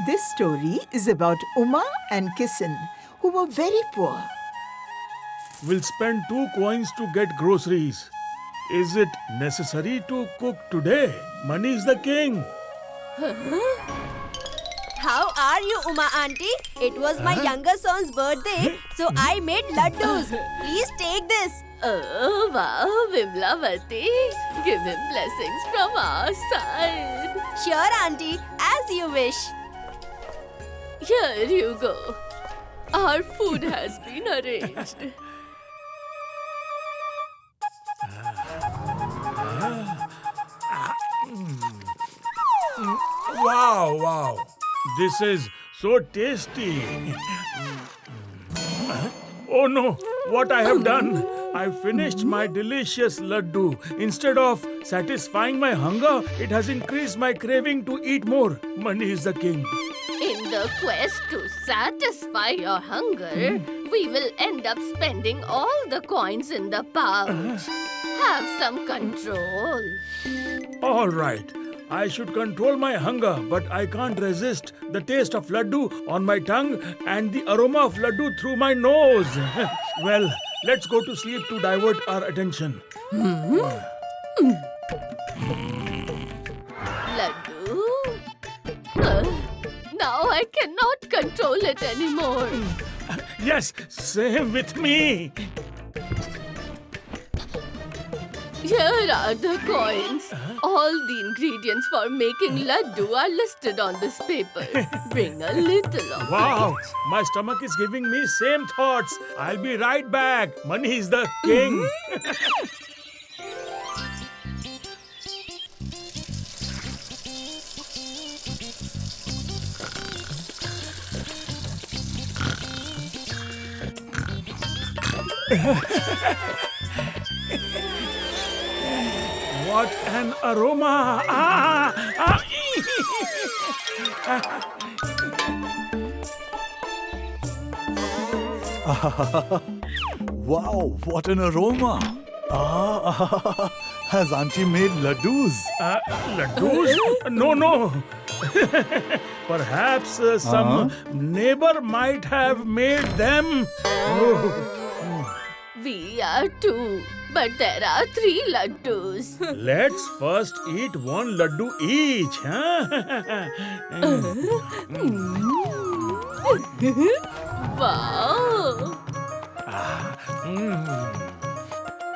This story is about Uma and Kisan, who were very poor. We'll spend 2 coins to get groceries. Is it necessary to cook today? Money is the king. How are you, Uma auntie? It was my younger son's birthday, so I made laddus. Please take this. Oh, wow, Vimlavati. Give him blessings from our side. Sure, auntie, as you wish. Here you go. Our food has been arranged. Wow. This is so tasty. Oh no, what I have done? I finished my delicious laddu. Instead of satisfying my hunger, it has increased my craving to eat more. Money is the king. In the quest to satisfy your hunger, we will end up spending all the coins in the pouch. Have some control. All right. I should control my hunger, but I can't resist the taste of laddu on my tongue and the aroma of laddu through my nose. Well, let's go to sleep to divert our attention. Laddu? Now I cannot control it anymore. Yes, same with me. Here are the coins. All the ingredients for making laddu are listed on this paper. Bring a little of Wow, it. my stomach is giving me same thoughts. I'll be right back. Money is the king. What an aroma! Wow, what an aroma! Has Auntie made laddus? Laddus? No. Perhaps some neighbor might have made them. We are 2, but there are 3 laddus. Let's first eat one laddu each. Huh? Wow!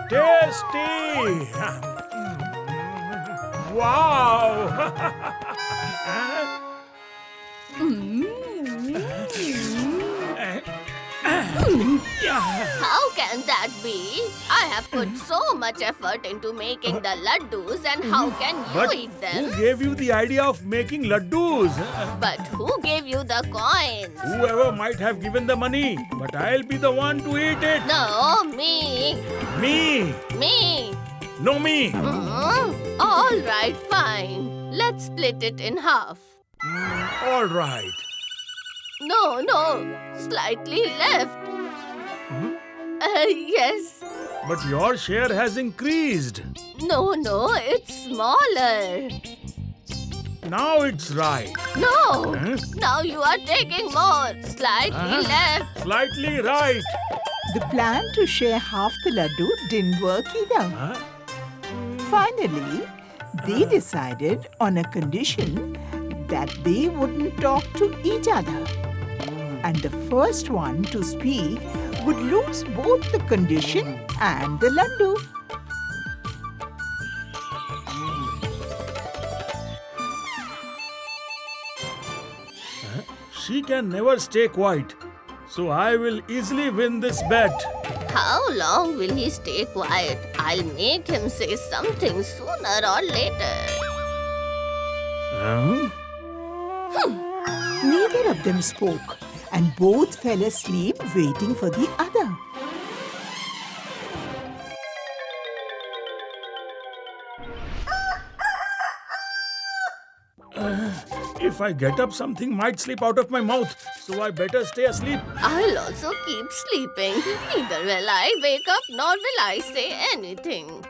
Tasty! Wow! How can that be? I have put so much effort into making the laddus, and how can you But eat who them? gave you the idea of making laddus? But who gave you the coins? Whoever might have given the money, but I'll be the one to eat it. No, me. Me! Me. No, me! All right, fine. Let's split it in half. All right. No, slightly left. Yes. But your share has increased. No, it's smaller. Now it's right. No. Huh? Now you are taking more. Slightly left. Slightly right. The plan to share half the laddu didn't work either. Huh? Finally, they decided on a condition that they wouldn't talk to each other. And the first one to speak would lose both the condition and the laddu. She can never stay quiet. So I will easily win this bet. How long will he stay quiet? I'll make him say something sooner or later. Huh? Neither of them spoke, and both fell asleep waiting for the other. If I get up, something might slip out of my mouth. So I better stay asleep. I'll also keep sleeping. Neither will I wake up nor will I say anything.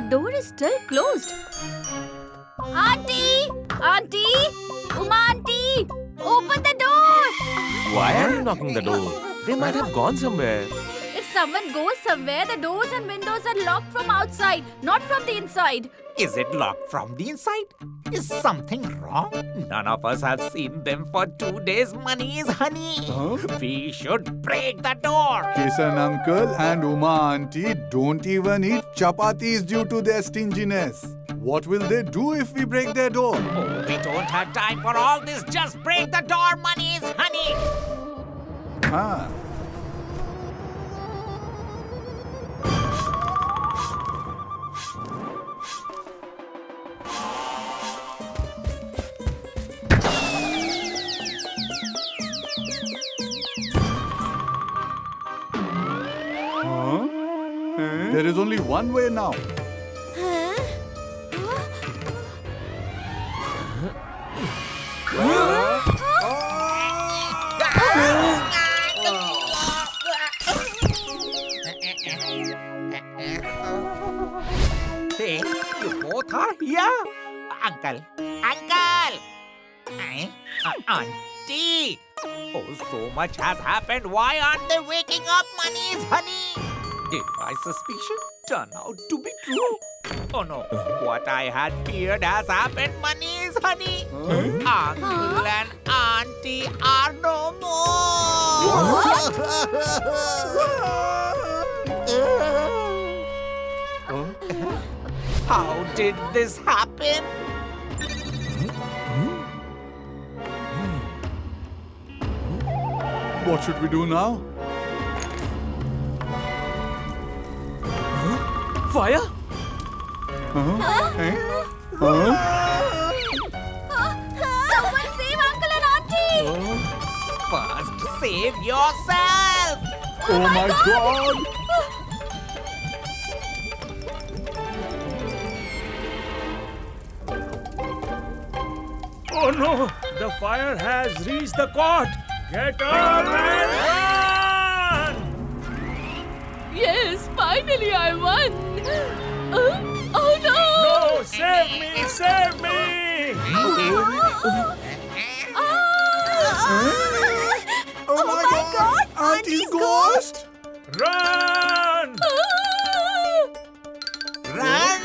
That door is still closed. Auntie! Auntie! Uma auntie! Open the door! Why are you knocking the door? They might have gone somewhere. If someone goes somewhere, the doors and windows are locked from outside, not from the inside. Is it locked from the inside? Is something wrong? None of us have seen them for 2 days, Manies, honey. We should break the door. Kisan uncle and Uma auntie don't even eat chapatis due to their stinginess. What will they do if we break their door? Oh, we don't have time for all this. Just break the door, Manies, honey. Huh. There is only one way now. Hey, you both are here? Uncle! Uncle! Auntie! Oh, so much has happened. Why aren't they waking up, Manies, honey? Did my suspicion turn out to be true? Oh no, what I had feared has happened, Manies, honey. Uncle and auntie are no more. How did this happen? What should we do now? Fire? Someone save Uncle and Auntie! First, save yourself. Oh my God! Oh no! The fire has reached the cot! Get up and run! Yes, finally I won! Oh no! No! Save me! Save me! Oh my God! Auntie's ghost! Run! Run!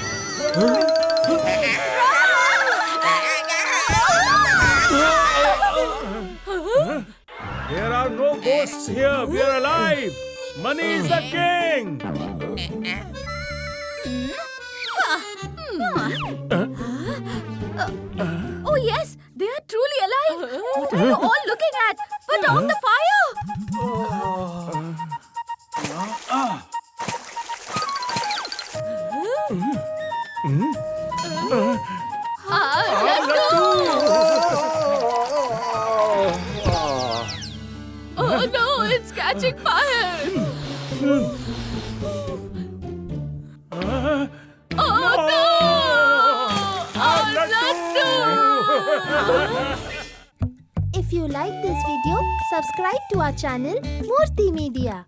There are no ghosts here. We are alive. Money is the king. Oh yes, they are truly alive! What are you all looking at? Put out the fire! Oh no, it's catching fire! Oh no! If you like this video, subscribe to our channel Murthy Media.